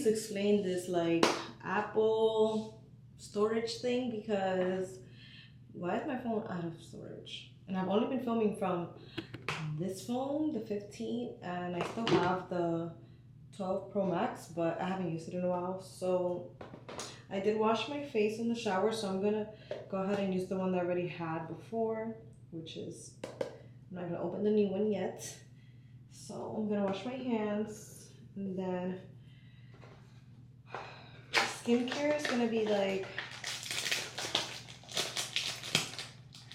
please explain this like Apple storage thing, because why is my phone out of storage? And I've only been filming from this phone, the 15, and I still have the 12 Pro Max, but I haven't used it in a while. So I did wash my face in the shower, so I'm gonna go ahead and use the one that I already had before, which is, I'm not gonna open the new one yet. So I'm gonna wash my hands, and then skincare is gonna be like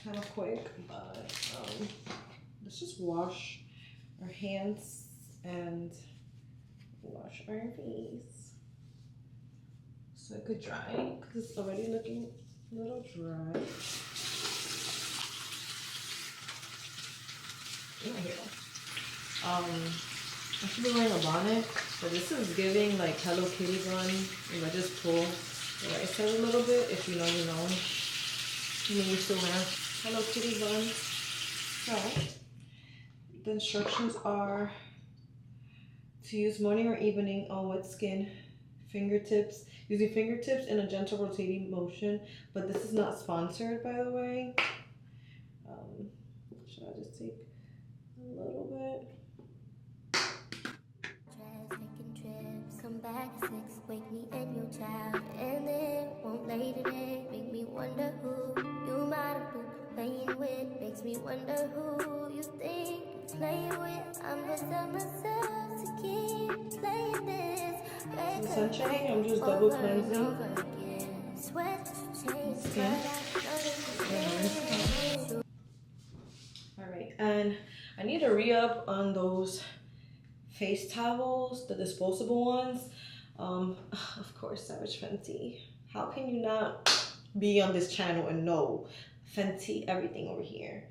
kind of quick, but let's just wash our hands and wash our face so it could dry, because it's already looking a little dry. I should be wearing a bonnet, but this is giving like Hello Kitty bun. If I just pull the right side a little bit, if you know, you know. You used to wear Hello Kitty bun. So the instructions are to use morning or evening on wet skin, fingertips, using fingertips in a gentle rotating motion. But this is not sponsored, by the way. Should I just take a little bit? Come back at 6, wake me and your child, and then won't lay today. Make me wonder who you might have been playing with. Makes me wonder who you think you're playing with. I'm just on myself to keep playing this. The sunshine, I'm just double cleansing. Alright, and I need to re-up on those face towels, the disposable ones. Of course, Savage Fenty. How can you not be on this channel and know Fenty everything over here?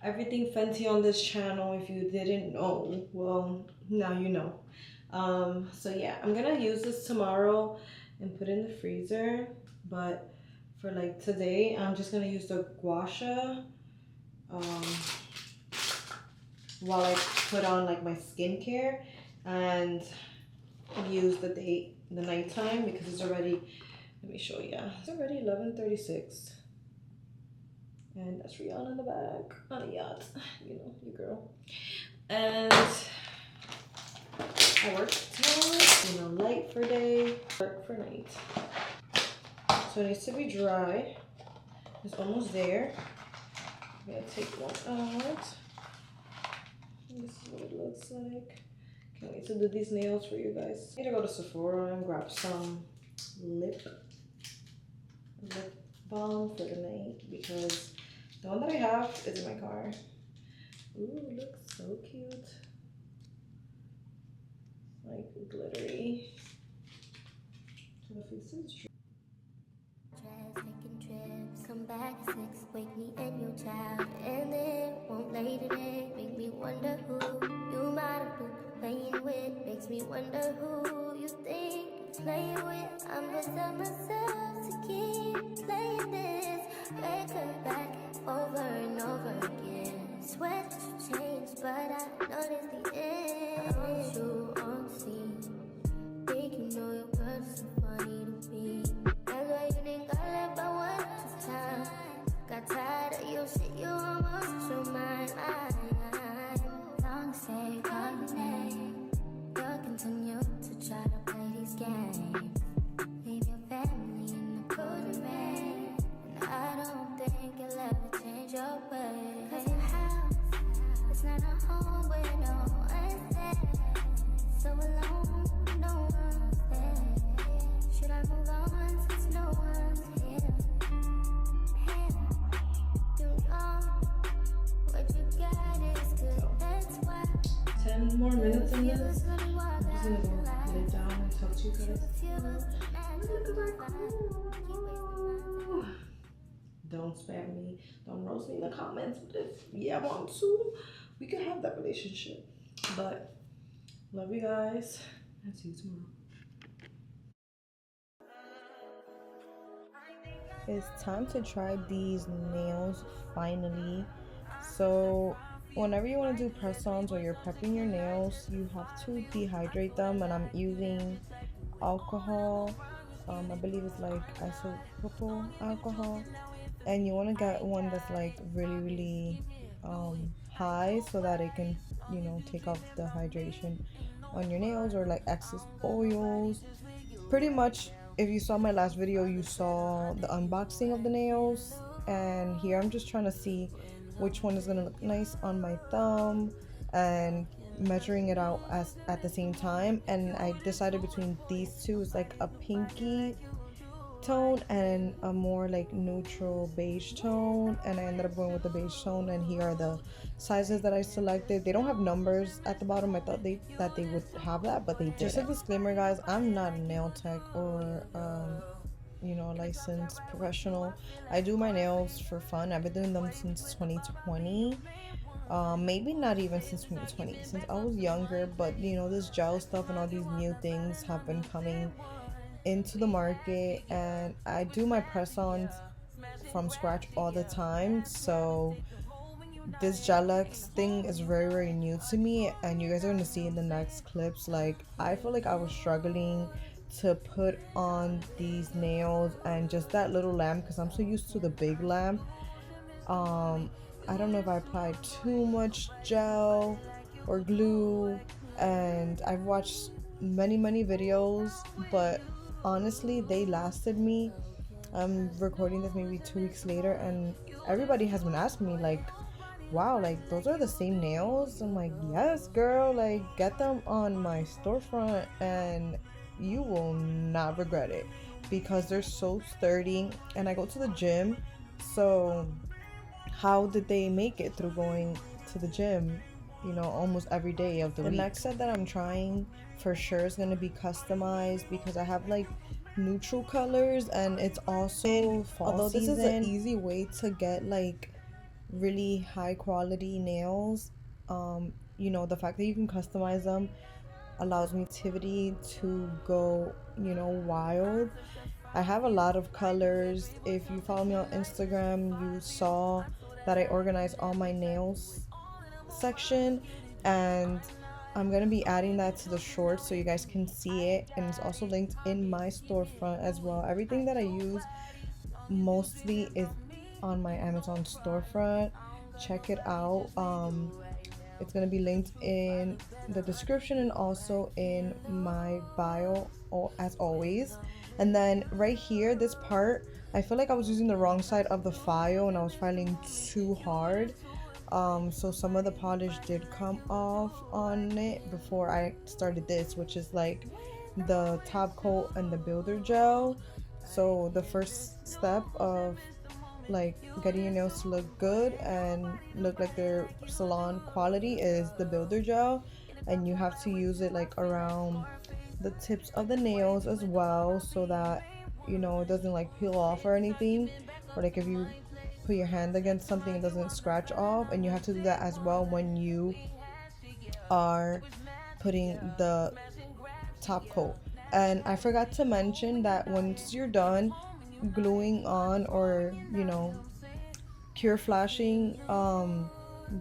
Everything Fenty on this channel. If you didn't know, well, now you know. So yeah, I'm gonna use this tomorrow and put it in the freezer, but for like today, I'm just gonna use the gua sha while I put on like my skincare, and use the nighttime, because it's already, let me show you, it's already 11:36, and that's Rihanna in the back on a yacht, you know, your girl. And I work tomorrow, you know, light for day, work for night. So it needs to be dry. It's almost there. I'm gonna take one out. This is what it looks like. Can't wait to do these nails for you guys. I need to go to Sephora and grab some lip balm for the night, because the one that I have is in my car. Ooh, it looks so cute. Like glittery. So the face is dry. Taking trips, come back at 6, wake me and your child, and then won't lay today. Make me wonder who you might have been playing with. Makes me wonder who you think you're playing with. I'm just on myself to keep playing this. Wake up back over and over again. Swear that you changed, but I noticed the end. I want you on the scene. Think you know your girl is so funny to me. That's why you didn't got left by one time. Got tired of your shit, you almost your mind. Long say, call your name. You'll continue to try to play these games. Leave your family in the cold rain. And I don't think you'll ever change your ways. 'Cause your house, it's not a home where no one's there. So alone, no one's there. Should I move on since no one's here? You know what you got is good, that's why. 10 more minutes in this. I'm just gonna go lay down and talk to you guys. Don't spam me. Don't roast me in the comments. But if you want to, we can have that relationship. But love you guys, and see you tomorrow. It's time to try these nails finally. So whenever you want to do press-ons or you're prepping your nails, you have to dehydrate them, and I'm using alcohol. I believe it's like isopropyl alcohol, and you want to get one that's like really high so that it can, you know, take off the hydration on your nails or like excess oils. Pretty much, if you saw my last video, you saw the unboxing of the nails, and here I'm just trying to see which one is gonna look nice on my thumb and measuring it out as at the same time. And I decided between these two. It's like a pinky tone and a more like neutral beige tone, and I ended up going with the beige tone. And here are the sizes that I selected. They don't have numbers at the bottom. I thought that they would have that, but they didn't. Just a disclaimer, guys, I'm not a nail tech or you know, licensed professional. I do my nails for fun. I've been doing them since 2020. Maybe not even since 2020, since I was younger, but you know, this gel stuff and all these new things have been coming into the market, and I do my press-ons from scratch all the time. So this Gel-X thing is very new to me, and you guys are gonna see in the next clips. Like, I feel like I was struggling to put on these nails and just that little lamp, because I'm so used to the big lamp. I don't know if I applied too much gel or glue, and I've watched many videos, but honestly they lasted me. I'm recording this maybe 2 weeks later, and everybody has been asking me like, wow, like those are the same nails. I'm like, yes girl, like get them on my storefront and you will not regret it, because they're so sturdy. And I go to the gym, so how did they make it through going to the gym, you know, almost every day of the week? The next set that I'm trying for sure is going to be customized, because I have like neutral colors, and it's also fall although season. This is an easy way to get like really high quality nails. You know, the fact that you can customize them allows me creativity to go, you know, wild. I have a lot of colors. If you follow me on Instagram, you saw that I organized all my nails section, and I'm gonna be adding that to the shorts so you guys can see it, and it's also linked in my storefront as well. Everything that I use mostly is on my Amazon storefront. Check it out. It's gonna be linked in the description and also in my bio, as always. And then right here, this part, I feel like I was using the wrong side of the file and I was filing too hard. So some of the polish did come off on it before I started this, which is like the top coat and the builder gel. So the first step of like getting your nails to look good and look like they're salon quality is the builder gel, and you have to use it like around the tips of the nails as well, so that, you know, it doesn't like peel off or anything, or like if you put your hand against something it doesn't scratch off. And you have to do that as well when you are putting the top coat. And I forgot to mention that once you're done gluing on, or you know, cure flashing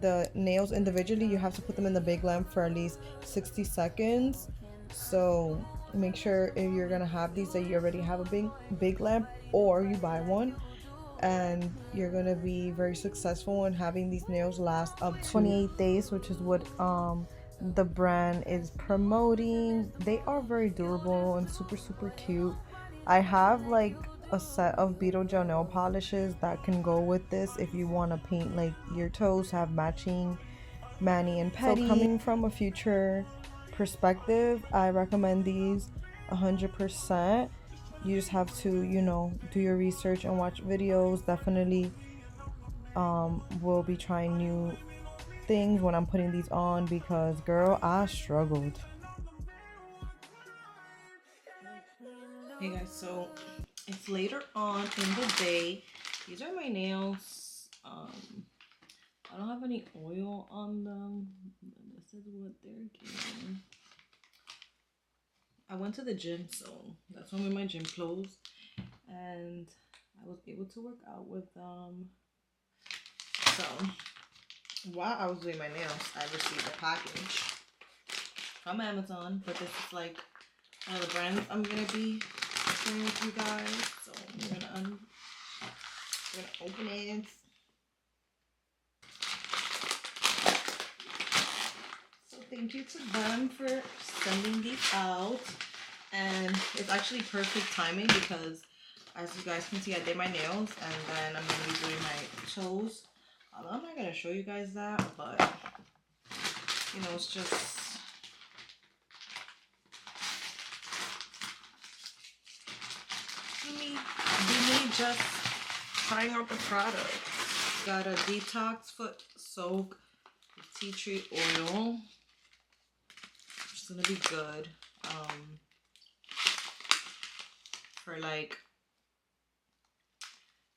the nails individually, you have to put them in the big lamp for at least 60 seconds. So make sure if you're gonna have these that you already have a big lamp, or you buy one, and you're gonna be very successful in having these nails last up to 28 days, which is what the brand is promoting. They are very durable and super cute. I have like a set of beetle gel nail polishes that can go with this if you want to paint like your toes, have matching mani and pedi. So coming from a future perspective, I recommend these 100%. You just have to, you know, do your research and watch videos. Definitely will be trying new things when I'm putting these on, because girl, I struggled. Hey guys, so it's later on in the day. These are my nails. I don't have any oil on them, but this is what they're giving. I went to the gym, so that's when my gym closed, and I was able to work out with them. So while I was doing my nails, I received a package from Amazon, but this is like one of the brands I'm gonna be sharing with you guys. So I'm gonna open it. So thank you to them for sending these out, and it's actually perfect timing because, as you guys can see, I did my nails and then I'm gonna be doing my toes. Although I'm not gonna show you guys that, but you know, it's just me just trying out the product. Got a detox foot soak with tea tree oil. It's gonna be good. For like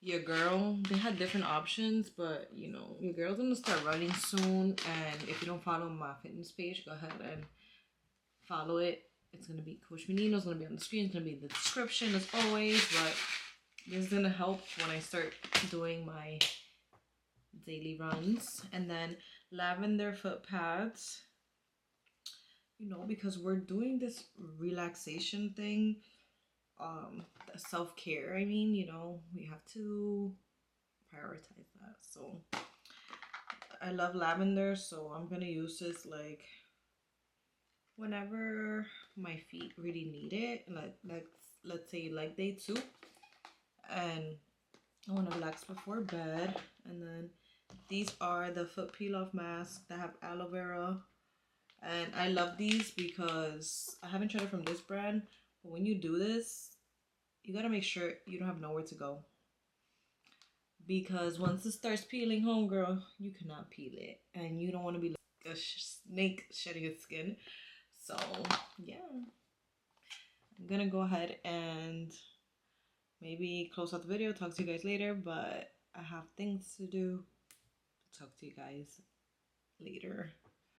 your girl, they had different options, but you know, your girl's gonna start running soon, and if you don't follow my fitness page, go ahead and follow it. It's gonna be Coach Menino's gonna be on the screen, it's gonna be in the description as always, but this is gonna help when I start doing my daily runs. And then lavender foot pads, you know, because we're doing this relaxation thing, self-care, I mean, you know, we have to prioritize that. So I love lavender, so I'm gonna use this like whenever my feet really need it, like let's say leg day 2, and I want to relax before bed. And then these are the foot peel off masks that have aloe vera, and I love these because I haven't tried it from this brand, but when you do this, you gotta make sure you don't have nowhere to go, because once it starts peeling, homegirl, you cannot peel it, and you don't want to be like a snake shedding its skin. So yeah, I'm gonna go ahead and maybe close out the video, talk to you guys later, but I have things to do. Talk to you guys later.